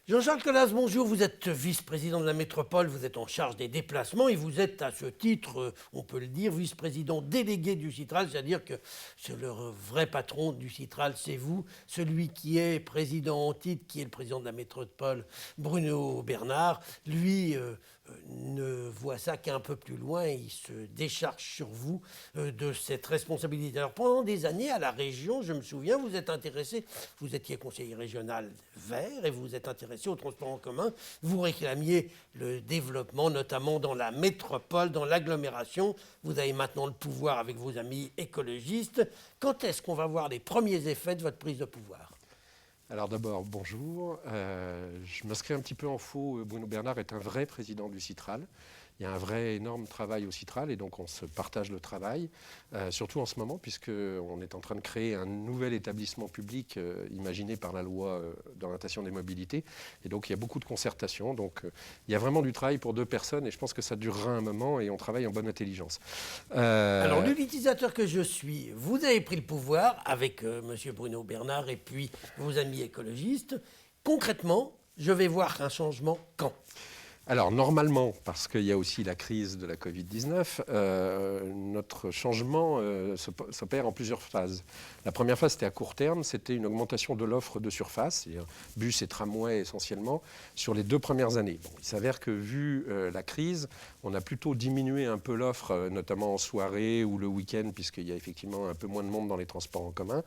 Jean-Charles Colas, bonjour. Vous êtes vice-président de la métropole, vous êtes en charge des déplacements et vous êtes à ce titre, on peut le dire, vice-président délégué du Citral, c'est-à-dire que c'est le vrai patron du Citral, c'est vous, celui qui est président en titre, qui est le président de la métropole, Bruno Bernard. Lui ne voit ça qu'un peu plus loin et il se décharge sur vous de cette responsabilité. Alors pendant des années à la région, je me souviens, vous êtes intéressé, vous étiez conseiller régional vert et vous êtes intéressé au transport en commun. Vous réclamiez le développement, notamment dans la métropole, dans l'agglomération. Vous avez maintenant le pouvoir avec vos amis écologistes. Quand est-ce qu'on va voir les premiers effets de votre prise de pouvoir ? Alors d'abord, bonjour. Je m'inscris un petit peu en faux. Bruno Bernard est un vrai président du Citral. Il y a un vrai énorme travail au Citral et donc on se partage le travail, surtout en ce moment puisqu'on est en train de créer un nouvel établissement public imaginé par la loi d'orientation des mobilités. Et donc il y a beaucoup de concertation. Donc il y a vraiment du travail pour deux personnes et je pense que ça durera un moment et on travaille en bonne intelligence. Alors l'utilisateur que je suis, vous avez pris le pouvoir avec M. Bruno Bernard et puis vos amis écologistes. Concrètement, je vais voir un changement quand ? Alors normalement, parce qu'il y a aussi la crise de la Covid-19, notre changement s'opère en plusieurs phases. La première phase, c'était à court terme, c'était une augmentation de l'offre de surface, c'est-à-dire bus et tramway essentiellement, sur les 2 premières années. Bon, il s'avère que vu la crise, on a plutôt diminué un peu l'offre, notamment en soirée ou le week-end, puisqu'il y a effectivement un peu moins de monde dans les transports en commun.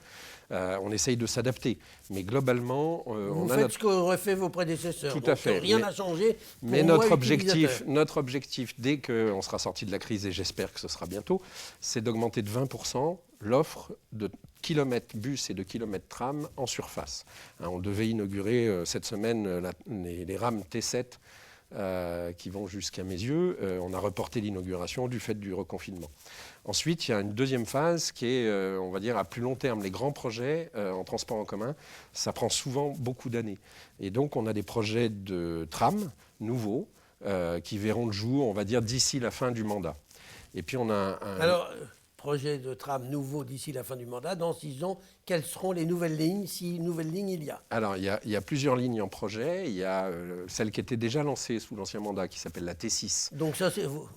On essaye de s'adapter, mais globalement... Vous faites ce qu'auraient fait vos prédécesseurs. Tout à fait. Rien n'a changé. Mais notre objectif, dès qu'on sera sorti de la crise, et j'espère que ce sera bientôt, c'est d'augmenter de 20% l'offre de kilomètres bus et de kilomètres tram en surface. On devait inaugurer cette semaine les rames T7 qui vont jusqu'à mes yeux. On a reporté l'inauguration du fait du reconfinement. Ensuite, il y a une deuxième phase qui est, on va dire, à plus long terme. Les grands projets en transport en commun, ça prend souvent beaucoup d'années. Et donc, on a des projets de tram nouveaux qui verront le jour, on va dire, d'ici la fin du mandat. Et puis, on a un... Alors, projet de tram nouveau d'ici la fin du mandat. Dans 6 ans, quelles seront les nouvelles lignes, si nouvelles lignes il y a ? Alors, il y a plusieurs lignes en projet. Il y a celle qui était déjà lancée sous l'ancien mandat, qui s'appelle la T6. Donc ça, c'est, vous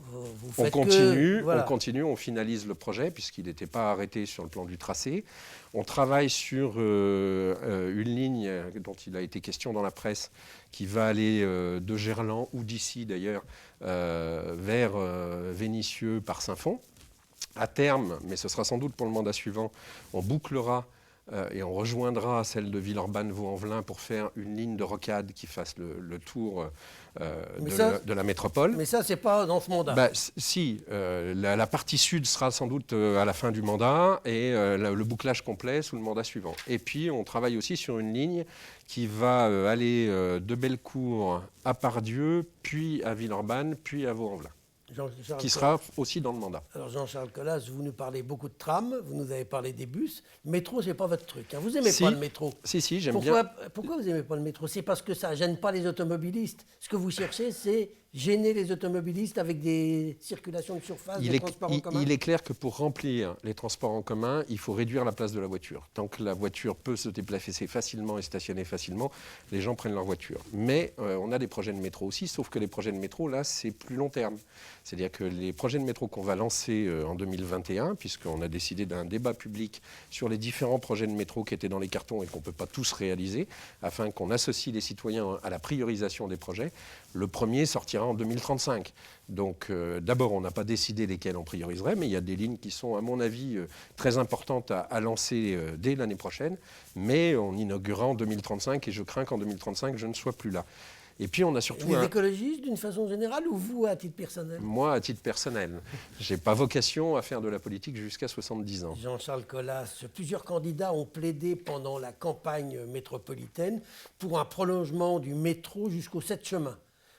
faites on continue, on finalise le projet, puisqu'il n'était pas arrêté sur le plan du tracé. On travaille sur une ligne dont il a été question dans la presse, qui va aller de Gerland, ou d'ici d'ailleurs, vers Vénissieux par Saint-Fond. À terme, mais ce sera sans doute pour le mandat suivant, on bouclera et on rejoindra celle de Villeurbanne-Vaux-en-Velin pour faire une ligne de rocade qui fasse le tour de la métropole. Mais ça, c'est pas dans ce mandat. Si, la partie sud sera sans doute à la fin du mandat et le bouclage complet sous le mandat suivant. Et puis, on travaille aussi sur une ligne qui va aller de Bellecour à Pardieu, puis à Villeurbanne, puis à Vaux-en-Velin. Qui sera aussi dans le mandat. Alors Jean-Charles Colas, vous nous parlez beaucoup de trams, vous nous avez parlé des bus. Métro, c'est pas votre truc. Vous n'aimez pas le métro. Si, j'aime bien. Pourquoi vous n'aimez pas le métro ? C'est parce que ça ne gêne pas les automobilistes. Ce que vous cherchez, c'est gêner les automobilistes avec des circulations de surface, des transports en commun. Il est clair que pour remplir les transports en commun, il faut réduire la place de la voiture. Tant que la voiture peut se déplacer facilement et stationner facilement, les gens prennent leur voiture. Mais on a des projets de métro aussi, sauf que les projets de métro, là, c'est plus long terme. C'est-à-dire que les projets de métro qu'on va lancer en 2021, puisqu'on a décidé d'un débat public sur les différents projets de métro qui étaient dans les cartons et qu'on ne peut pas tous réaliser, afin qu'on associe les citoyens à la priorisation des projets, le premier sortira en 2035. Donc d'abord, on n'a pas décidé lesquels on prioriserait, mais il y a des lignes qui sont, à mon avis, très importantes à lancer dès l'année prochaine, mais on inaugurera en 2035 et je crains qu'en 2035, je ne sois plus là. Et puis on a surtout les écologistes d'une façon générale ou vous à titre personnel ? Moi à titre personnel. Je n'ai pas vocation à faire de la politique jusqu'à 70 ans. Jean-Charles Colas, plusieurs candidats ont plaidé pendant la campagne métropolitaine pour un prolongement du métro jusqu'au 7 chemins.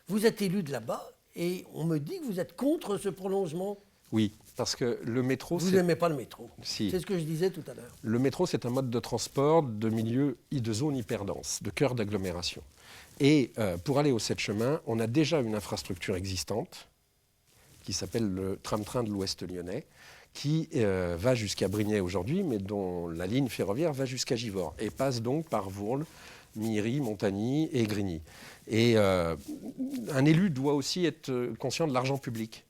Vous êtes élu de là-bas et on me dit que vous êtes contre ce prolongement. Oui, parce que le métro... Vous n'aimez pas le métro. Si. C'est ce que je disais tout à l'heure. Le métro, c'est un mode de transport de milieu et de zone hyperdense, de cœur d'agglomération. Et pour aller au 7 chemins, on a déjà une infrastructure existante qui s'appelle le tram-train de l'Ouest lyonnais, qui va jusqu'à Brignais aujourd'hui, mais dont la ligne ferroviaire va jusqu'à Givors et passe donc par Vourles, Miry, Montagny et Grigny. Et un élu doit aussi être conscient de l'argent public.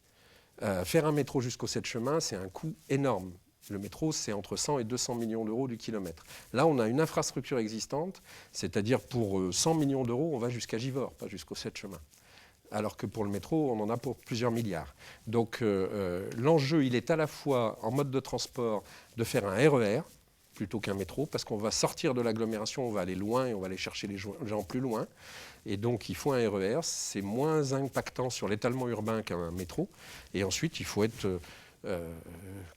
Faire un métro jusqu'au 7 chemins, c'est un coût énorme. Le métro, c'est entre 100 et 200 millions d'euros du kilomètre. Là, on a une infrastructure existante, c'est-à-dire pour 100 millions d'euros, on va jusqu'à Givors, pas jusqu'au 7 chemins. Alors que pour le métro, on en a pour plusieurs milliards. Donc l'enjeu, il est à la fois en mode de transport de faire un RER plutôt qu'un métro, parce qu'on va sortir de l'agglomération, on va aller loin et on va aller chercher les gens plus loin. Et donc il faut un RER, c'est moins impactant sur l'étalement urbain qu'un métro. Et ensuite, il faut être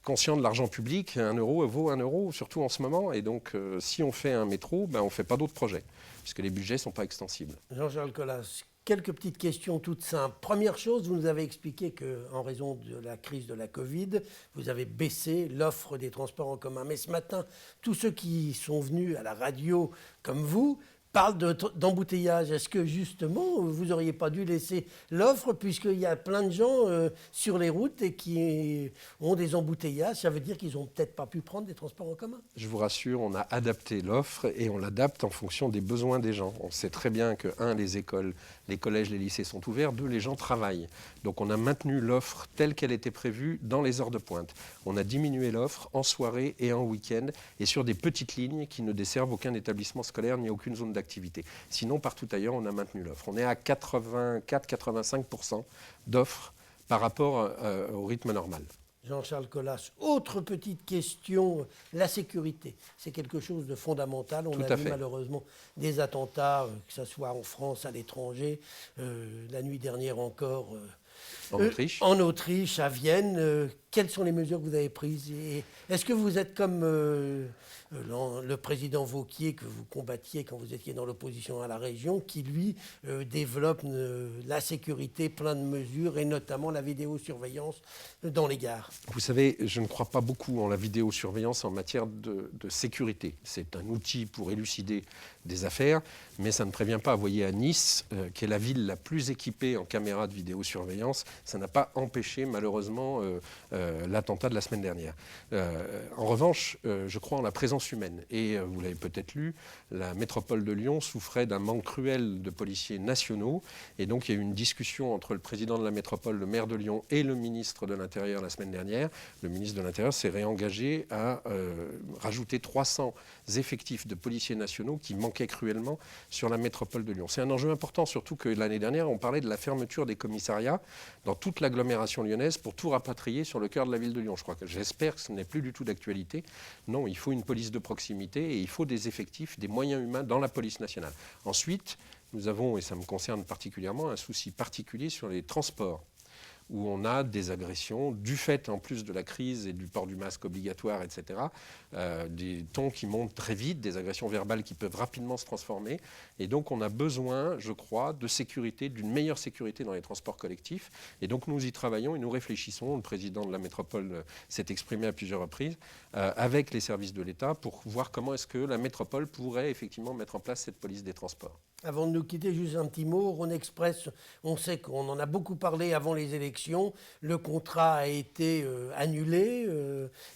conscient de l'argent public. 1 euro vaut 1 euro, surtout en ce moment. Et donc si on fait un métro, on ne fait pas d'autres projets, puisque les budgets ne sont pas extensibles. Jean-Charles Colas, quelques petites questions toutes simples. Première chose, vous nous avez expliqué qu'en raison de la crise de la Covid, vous avez baissé l'offre des transports en commun. Mais ce matin, tous ceux qui sont venus à la radio comme vous parlent d'embouteillage. Est-ce que justement, vous n'auriez pas dû laisser l'offre, puisqu'il y a plein de gens sur les routes et qui ont des embouteillages? Ça veut dire qu'ils n'ont peut-être pas pu prendre des transports en commun. Je vous rassure, on a adapté l'offre et on l'adapte en fonction des besoins des gens. On sait très bien que, 1, les écoles, les collèges, les lycées sont ouverts, 2, les gens travaillent. Donc on a maintenu l'offre telle qu'elle était prévue dans les heures de pointe. On a diminué l'offre en soirée et en week-end et sur des petites lignes qui ne desservent aucun établissement scolaire ni aucune zone d'activité. Sinon, partout ailleurs, on a maintenu l'offre. On est à 84-85% d'offres par rapport au rythme normal. Jean-Charles Colas, autre petite question, la sécurité. C'est quelque chose de fondamental. On a vu malheureusement des attentats, que ce soit en France, à l'étranger. La nuit dernière encore, en Autriche, à Vienne. Quelles sont les mesures que vous avez prises? Est-ce que vous êtes comme le président Wauquiez, que vous combattiez quand vous étiez dans l'opposition à la région, qui lui développe la sécurité, plein de mesures, et notamment la vidéosurveillance dans les gares? Vous savez, je ne crois pas beaucoup en la vidéosurveillance en matière de sécurité. C'est un outil pour élucider des affaires, mais ça ne prévient pas. Vous voyez, à Nice, qui est la ville la plus équipée en caméras de vidéosurveillance, ça n'a pas empêché malheureusement l'attentat de la semaine dernière. En revanche, je crois en la présence humaine. Et vous l'avez peut-être lu, la métropole de Lyon souffrait d'un manque cruel de policiers nationaux. Et donc il y a eu une discussion entre le président de la métropole, le maire de Lyon et le ministre de l'Intérieur la semaine dernière. Le ministre de l'Intérieur s'est réengagé à rajouter 300 effectifs de policiers nationaux qui manquaient cruellement sur la métropole de Lyon. C'est un enjeu important, surtout que l'année dernière, on parlait de la fermeture des commissariats dans toute l'agglomération lyonnaise pour tout rapatrier sur le cœur de la ville de Lyon. J'espère que ce n'est plus du tout d'actualité. Non, il faut une police de proximité et il faut des effectifs, des moyens humains dans la police nationale. Ensuite, nous avons, et ça me concerne particulièrement, un souci particulier sur les transports, où on a des agressions, du fait en plus de la crise et du port du masque obligatoire, etc., des tons qui montent très vite, des agressions verbales qui peuvent rapidement se transformer. Et donc on a besoin, je crois, de sécurité, d'une meilleure sécurité dans les transports collectifs. Et donc nous y travaillons et nous réfléchissons. Le président de la métropole s'est exprimé à plusieurs reprises avec les services de l'État pour voir comment est-ce que la métropole pourrait effectivement mettre en place cette police des transports. Avant de nous quitter, juste un petit mot. Rhône Express, on sait qu'on en a beaucoup parlé avant les élections. Le contrat a été annulé,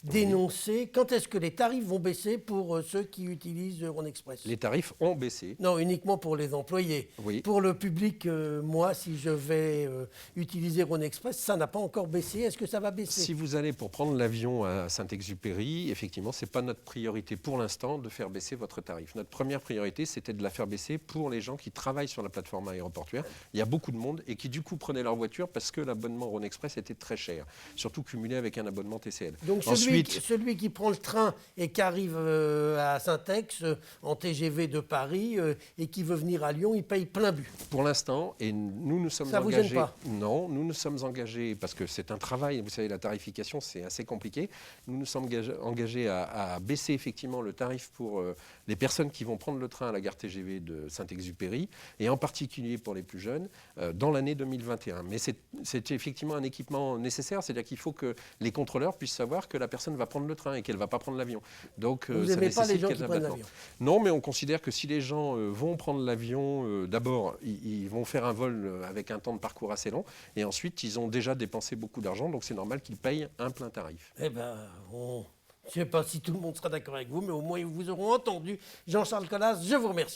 dénoncé. Quand est-ce que les tarifs vont baisser pour ceux qui utilisent Rhône Express? Les tarifs ont baissé. Non, uniquement pour les employés. Oui. Pour le public, moi, si je vais utiliser Rhône Express, ça n'a pas encore baissé. Est-ce que ça va baisser? Si vous allez pour prendre l'avion à Saint-Exupéry, effectivement, ce n'est pas notre priorité pour l'instant de faire baisser votre tarif. Notre première priorité, c'était de la faire baisser pour les gens qui travaillent sur la plateforme aéroportuaire. Il y a beaucoup de monde et qui du coup prenaient leur voiture parce que l'abonnement Rhône Express était très cher, surtout cumulé avec un abonnement TCL. Donc celui qui prend le train et qui arrive à Saint-Ex en TGV de Paris et qui veut venir à Lyon, il paye plein but. Pour l'instant, et nous sommes ça engagés... Ça vous gêne pas? Non, nous nous sommes engagés, parce que c'est un travail, vous savez, la tarification, c'est assez compliqué. Nous nous sommes engagés à baisser effectivement le tarif pour les personnes qui vont prendre le train à la gare TGV de Saint-Exupéry, et en particulier pour les plus jeunes, dans l'année 2021. Mais c'est effectivement un équipement nécessaire, c'est-à-dire qu'il faut que les contrôleurs puissent savoir que la personne va prendre le train et qu'elle ne va pas prendre l'avion. Donc, vous n'aimez pas les gens qui prennent l'avion? Non, mais on considère que si les gens vont prendre l'avion, d'abord, ils vont faire un vol avec un temps de parcours assez long, et ensuite, ils ont déjà dépensé beaucoup d'argent, donc c'est normal qu'ils payent un plein tarif. Eh bien, je ne sais pas si tout le monde sera d'accord avec vous, mais au moins ils vous auront entendu. Jean-Charles Colas, je vous remercie.